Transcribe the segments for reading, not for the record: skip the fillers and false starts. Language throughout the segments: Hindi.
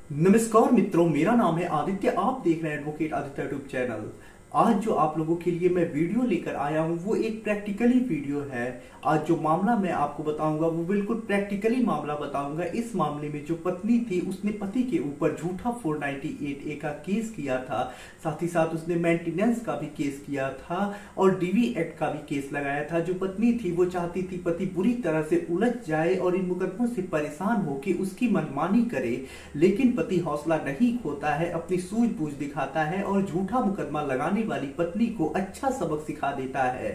नमस्कार मित्रों, मेरा नाम है आदित्य। आप देख रहे हैं एडवोकेट आदित्य यूट्यूब चैनल। आज जो आप लोगों के लिए मैं वीडियो लेकर आया हूं वो एक प्रैक्टिकली वीडियो है। आज जो मामला मैं आपको बताऊंगा वो बिल्कुल प्रैक्टिकली मामला बताऊंगा। इस मामले में जो पत्नी थी उसने पति के ऊपर झूठा 498A का केस किया था, साथ ही साथ उसने मेंटेनेंस का भी केस किया था और डीवी एक्ट का भी केस लगाया था। जो पत्नी थी वो चाहती थी पति बुरी तरह से उलझ जाए और इन मुकदमों से परेशान होकर उसकी मनमानी करे, लेकिन पति हौसला नहीं खोता है, अपनी सूझबूझ दिखाता है और झूठा मुकदमा लगाने वाली पत्नी को अच्छा सबक सिखा देता है।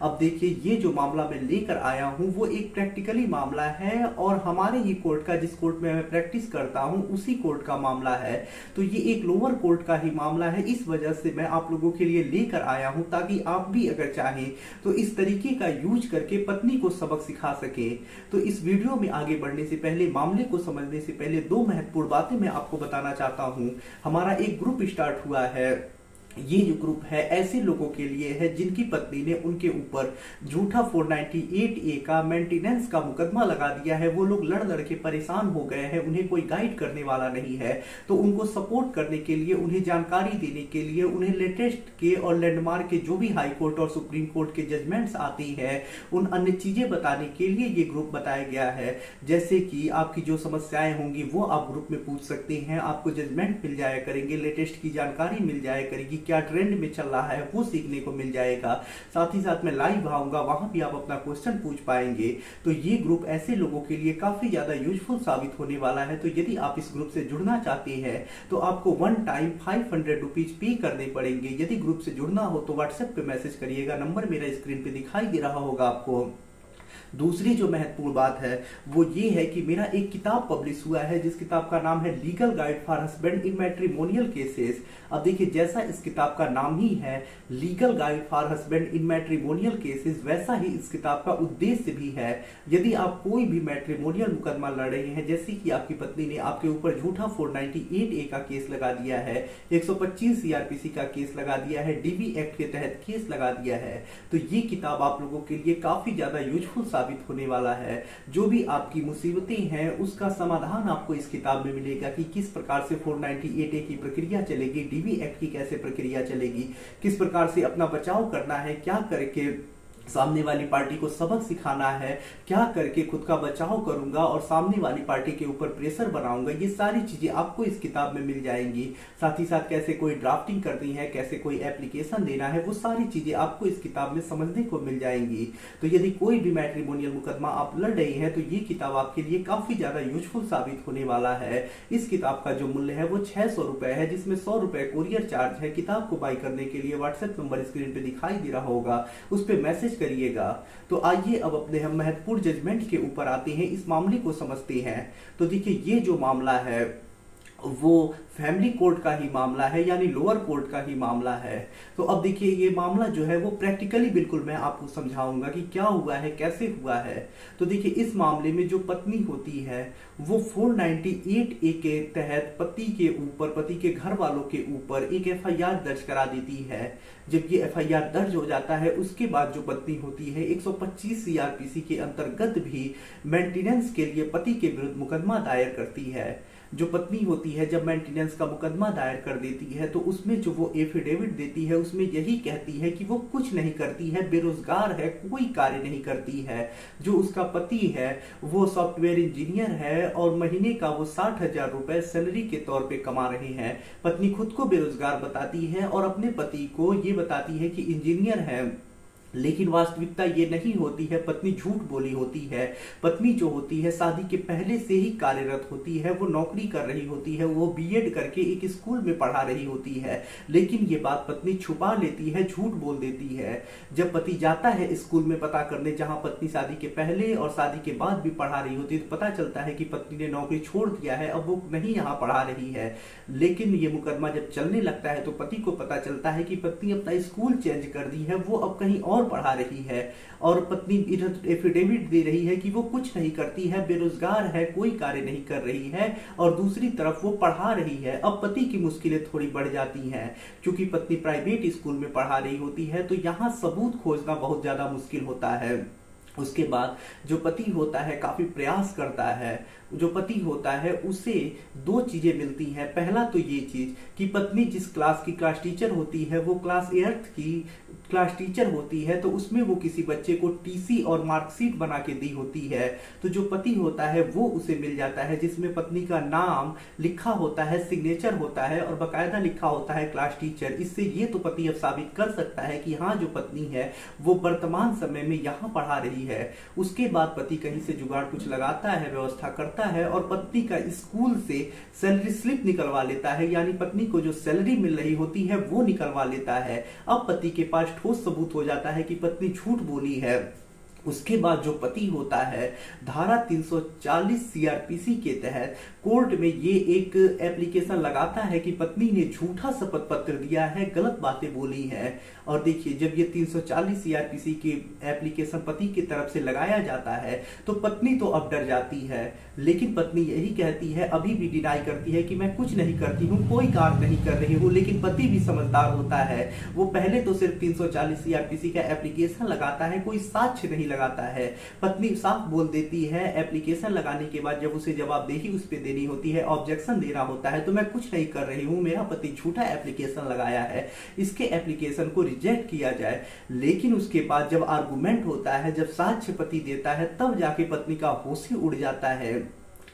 अब देखिए, ये जो मामला मैं लेकर आया हूं वो एक प्रैक्टिकली मामला है और हमारे ही कोर्ट का, जिस कोर्ट में मैं प्रैक्टिस करता हूं उसी कोर्ट का मामला है। तो ये एक लोअर कोर्ट का ही मामला है, इस वजह से मैं आप लोगों के लिए लेकर आया हूं ताकि आप भी अगर चाहें तो इस तरीके का यूज करके पत्नी को सबक सिखा सके। तो इस वीडियो में आगे बढ़ने से पहले, मामले को समझने से पहले दो महत्वपूर्ण बातें मैं आपको बताना चाहता हूं। हमारा एक ग्रुप स्टार्ट हुआ है। ये जो ग्रुप है ऐसे लोगों के लिए है जिनकी पत्नी ने उनके ऊपर झूठा 498A का मेंटेनेंस का मुकदमा लगा दिया है। वो लोग लड़ लड़ के परेशान हो गए हैं, उन्हें कोई गाइड करने वाला नहीं है। तो उनको सपोर्ट करने के लिए, उन्हें जानकारी देने के लिए, उन्हें लेटेस्ट के और लैंडमार्क के जो भी हाई कोर्ट और सुप्रीम कोर्ट के जजमेंट्स आती है उन अन्य चीजें बताने के लिए ये ग्रुप बताया गया है। जैसे कि आपकी जो समस्याएं होंगी वो आप ग्रुप में पूछ सकते हैं, आपको जजमेंट मिल जाया करेंगे, लेटेस्ट की जानकारी मिल जाया करेगी, क्या ट्रेंड में चल रहा है वो सीखने को मिल जाएगा। साथ ही साथ मैं लाइव आऊंगा, वहां भी आप अपना क्वेश्चन पूछ पाएंगे। तो ये ग्रुप ऐसे लोगों के लिए काफी ज्यादा यूजफुल साबित होने वाला है। तो यदि आप इस ग्रुप से जुड़ना चाहते हैं तो आपको वन टाइम 500 रुपीज पे करने पड़ेंगे। यदि ग्रुप से जुड़ना हो तो व्हाट्सएप पे मैसेज करिएगा, नंबर मेरा स्क्रीन पे दिखाई दे रहा होगा आपको। दूसरी जो महत्वपूर्ण बात है वो ये है कि मेरा एक किताब पब्लिश हुआ है जिस किताब का नाम है legal guide for husband in matrimonial cases. अब देखिए, जैसा इस किताब का नाम ही है legal guide for husband in matrimonial cases, वैसा ही इस किताब का उद्देश्य भी है। यदि आप कोई भी मैट्रिमोनियल मुकदमा लड़ रहे हैं, जैसे कि आपकी पत्नी ने आपके ऊपर झूठा 498A का केस लगा दिया है, 125 CRPC का केस लगा दिया है, डीवी एक्ट के तहत केस लगा दिया है, तो ये किताब आप लोगों के लिए काफी ज्यादा यूजफुल साबित होने वाला है। जो भी आपकी मुसीबतें हैं उसका समाधान आपको इस किताब में मिलेगा कि किस प्रकार से 498A की प्रक्रिया चलेगी, डीवी एक्ट की कैसे प्रक्रिया चलेगी, किस प्रकार से अपना बचाव करना है, क्या करके सामने वाली पार्टी को सबक सिखाना है, क्या करके खुद का बचाव करूंगा और सामने वाली पार्टी के ऊपर प्रेशर बनाऊंगा, ये सारी चीजें आपको इस किताब में मिल जाएंगी। साथ ही साथ कैसे कोई ड्राफ्टिंग करनी है, कैसे कोई एप्लीकेशन देना है, वो सारी चीजें आपको इस किताब में समझने को मिल जाएंगी। तो यदि कोई भी मैट्रिमोनियल मुकदमा आप लड़ रहे हैं तो ये किताब आपके लिए काफी ज्यादा यूजफुल साबित होने वाला है। इस किताब का जो मूल्य है वो 600 रुपए है, जिसमें 100 रुपए कोरियर चार्ज है। किताब को बाई करने के लिए व्हाट्सएप नंबर स्क्रीन पे दिखाई दे रहा होगा, उस पर मैसेज करिएगा। तो आइए अब अपने हम महत्वपूर्ण जजमेंट के ऊपर आते हैं, इस मामले को समझते हैं। तो देखिए, ये जो मामला है वो फैमिली कोर्ट का ही मामला है, यानी लोअर कोर्ट का ही मामला है। तो अब देखिए, ये मामला जो है वो प्रैक्टिकली बिल्कुल मैं आपको समझाऊंगा कि क्या हुआ है, कैसे हुआ है। तो देखिए, इस मामले में जो पत्नी होती है वो 498A के तहत पति के ऊपर, पति के घर वालों के ऊपर एक FIR दर्ज करा देती है। जब ये FIR दर्ज हो जाता है उसके बाद जो पत्नी होती है 125 CRPC के अंतर्गत भी मेंटेनेंस के लिए पति के विरुद्ध मुकदमा दायर करती है। जो पत्नी होती है जब मेंटेनेंस का मुकदमा दायर कर देती है तो उसमें जो वो एफिडेविट देती है उसमें यही कहती है कि वो कुछ नहीं करती है, बेरोजगार है, कोई कार्य नहीं करती है। जो उसका पति है वो सॉफ्टवेयर इंजीनियर है और महीने का वो 60,000 रुपए सैलरी के तौर पे कमा रहे हैं। पत्नी खुद को बेरोजगार बताती है और अपने पति को ये बताती है कि इंजीनियर है, लेकिन वास्तविकता ये नहीं होती है। पत्नी झूठ बोली होती है। पत्नी जो होती है शादी के पहले से ही कार्यरत होती है, वो नौकरी कर रही होती है, वो बीएड करके एक स्कूल में पढ़ा रही होती है, लेकिन ये बात पत्नी छुपा लेती है, झूठ बोल देती है। जब पति जाता है स्कूल में पता करने जहां पत्नी शादी के पहले और शादी के बाद भी पढ़ा रही होती है, तो पता चलता है कि पत्नी ने नौकरी छोड़ दिया है, अब वो नहीं यहाँ पढ़ा रही है। लेकिन ये मुकदमा जब चलने लगता है तो पति को पता चलता है कि पत्नी अपना स्कूल चेंज कर दी है, वो अब कहीं और पढ़ा रही है और पत्नी एफिडेविट दे रही है कि वो कुछ नहीं करती है, बेरोजगार है, कोई कार्य नहीं कर रही है, और दूसरी तरफ वो पढ़ा रही है। अब पति की मुश्किलें थोड़ी बढ़ जाती हैं, क्योंकि पत्नी प्राइवेट स्कूल में पढ़ा रही होती है, तो यहाँ सबूत खोजना बहुत ज्यादा मुश्किल होता है। उसके बाद जो पति होता है काफी प्रयास करता है, जो पति होता है उसे दो चीजें मिलती हैं। पहला तो ये चीज कि पत्नी जिस क्लास की क्लास टीचर होती है वो क्लास 8th की क्लास टीचर होती है, तो उसमें वो किसी बच्चे को टीसी और मार्कशीट बना के दी होती है। तो जो पति होता है वो उसे मिल जाता है, जिसमें पत्नी का नाम लिखा होता है, सिग्नेचर होता है और बकायदा लिखा होता है क्लास टीचर। इससे ये तो पति अब साबित कर सकता है कि हाँ जो पत्नी है वो वर्तमान समय में यहाँ पढ़ा रही है। उसके बाद पति कहीं से जुगाड़ कुछ लगाता है, व्यवस्था करता है और पत्नी का स्कूल से सैलरी स्लिप निकलवा लेता है, यानी पत्नी को जो सैलरी मिल रही होती है वो निकलवा लेता है। अब पति के पास ठोस सबूत हो जाता है कि पत्नी झूठ बोली है। उसके बाद जो पति होता है धारा 340 सीआरपीसी के तहत कोर्ट में ये एक एप्लीकेशन लगाता है कि पत्नी ने झूठा शपथ पत्र दिया है, गलत बातें बोली हैं। और देखिए जब ये 340 सीआरपीसी की एप्लीकेशन पति की तरफ से लगाया जाता है तो पत्नी तो अब डर जाती है, लेकिन पत्नी यही कहती है, अभी भी डिनाई करती है कि मैं कुछ नहीं करती हूँ, कोई काम नहीं कर रही हूँ। लेकिन पति भी समझदार होता है, वो पहले तो सिर्फ 340 सीआरपीसी का एप्लीकेशन लगाता है, कोई साक्ष्य नहीं लगाता है। पत्नी साफ बोल देती है एप्लीकेशन लगाने के बाद, जब उसे जवाबदेही उस पर देनी होती है, ऑब्जेक्शन देना होता है, तो मैं कुछ नहीं कर रही हूँ, मेरा पति झूठा एप्लीकेशन लगाया है, इसके एप्लीकेशन को रिजेक्ट किया जाए। लेकिन उसके बाद जब आर्गुमेंट होता है, जब साक्ष्य पति देता है, तब जाके पत्नी का होश ही उड़ जाता है।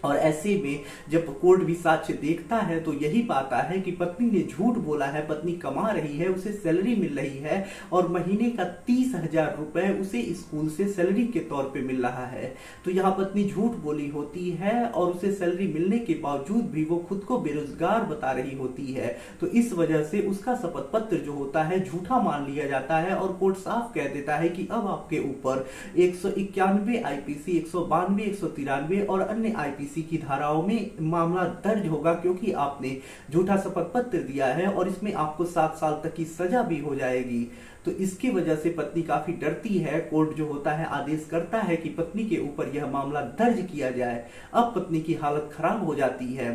और ऐसे में जब कोर्ट भी साक्ष्य देखता है तो यही पाता है कि पत्नी ने झूठ बोला है, पत्नी कमा रही है, उसे सैलरी मिल रही है और महीने का 30,000 रुपए उसे स्कूल से सैलरी के तौर पे मिल रहा है। तो यहाँ पत्नी झूठ बोली होती है और उसे सैलरी मिलने के बावजूद भी वो खुद को बेरोजगार बता रही होती है। तो इस वजह से उसका शपथ पत्र जो होता है झूठा मान लिया जाता है और कोर्ट साफ कह देता है कि अब आपके ऊपर 191 आईपीसी, 192, 193 और अन्य आईपीसी की धाराओं में मामला दर्ज होगा, क्योंकि आपने झूठा शपथ पत्र दिया है और इसमें आपको 7 साल तक की सजा भी हो जाएगी। तो इसकी वजह से पत्नी काफी डरती है। कोर्ट जो होता है आदेश करता है कि पत्नी के ऊपर यह मामला दर्ज किया जाए। अब पत्नी की हालत खराब हो जाती है।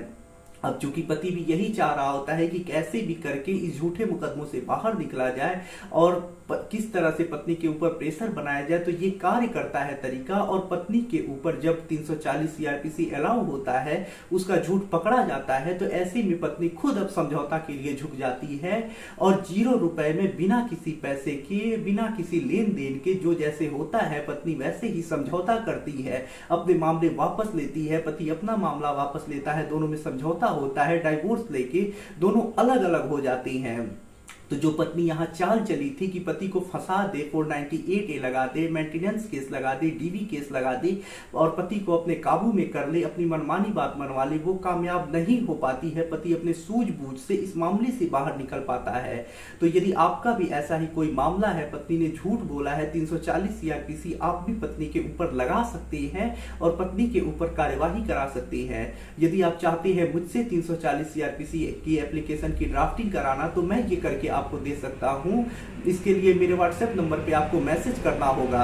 अब चूंकि पति भी यही चाह रहा होता है कि कैसे भी करके इस झूठे मुकदमों से बाहर निकला जाए और किस तरह से पत्नी के ऊपर प्रेशर बनाया जाए, तो ये कार्य करता है तरीका। और पत्नी के ऊपर जब 340 सीआरपीसी अलाउ होता है, उसका झूठ पकड़ा जाता है, तो ऐसे में पत्नी खुद अब समझौता के लिए झुक जाती है और 0 रुपए में बिना किसी पैसे के, बिना किसी लेन देन के, जो जैसे होता है पत्नी वैसे ही समझौता करती है, अपने मामले वापस लेती है, पति अपना मामला वापस लेता है, दोनों में समझौता होता है, डाइवोर्स लेके दोनों अलग अलग हो जाती हैं। तो जो पत्नी यहाँ चाल चली थी कि पति को फंसा दे, 498A लगा दे, मेंटेनेंस केस लगा दे, डीवी केस लगा दे और पति को अपने काबू में कर ले, अपनी मनमानी बात मनवा ले, वो कामयाब नहीं हो पाती है। पति अपने सूझबूझ से इस मामले से बाहर निकल पाता है। तो यदि आपका भी ऐसा ही कोई मामला है, पत्नी ने झूठ बोला है, 340 सीआरपीसी आप भी पत्नी के ऊपर लगा सकते हैं और पत्नी के ऊपर कार्यवाही करा सकते हैं। यदि आप चाहते हैं मुझसे 340 सीआरपीसी की एप्लीकेशन की ड्राफ्टिंग कराना, तो मैं ये करके आपको दे सकता हूं। इसके लिए मेरे व्हाट्सएप नंबर पे आपको मैसेज करना होगा।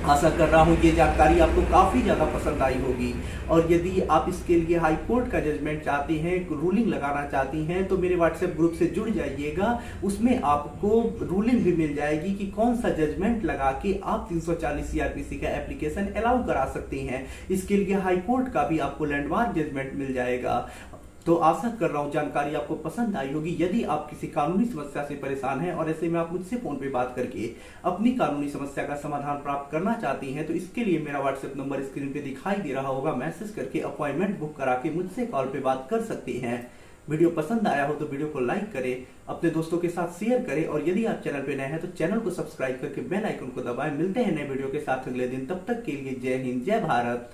आशा कर रहा हूं ये जानकारी आपको काफी ज्यादा पसंद आई होगी। और यदि आप इसके लिए हाई कोर्ट का जजमेंट चाहते हैं, रूलिंग लगाना चाहती हैं, तो मेरे व्हाट्सएप ग्रुप से जुड़ जाइएगा। उसमें आपको रूलिंग भी मिल जाएगी कि कौन सा जजमेंट लगा के आप 340 सीआरपीसी का एप्लीकेशन अलाउ करा सकते हैं। इसके लिए हाई कोर्ट का भी आपको लैंडमार्क जजमेंट मिल जाएगा। तो आशा कर रहा हूं जानकारी आपको पसंद आई होगी। यदि आप किसी कानूनी समस्या से परेशान हैं और ऐसे में आप मुझसे फोन पे बात करके अपनी कानूनी समस्या का समाधान प्राप्त करना चाहती हैं, तो इसके लिए मेरा व्हाट्सएप नंबर स्क्रीन पे दिखाई दे रहा होगा। मैसेज करके अपॉइंटमेंट बुक करा के मुझसे कॉल पे बात कर सकते हैं। वीडियो पसंद आया हो तो वीडियो को लाइक करें, अपने दोस्तों के साथ शेयर करें और यदि आप चैनल पे नए हैं तो चैनल को सब्सक्राइब करके बेल आइकन को दबाएं। मिलते हैं नए वीडियो के साथ अगले दिन, तब तक के लिए जय हिंद, जय भारत।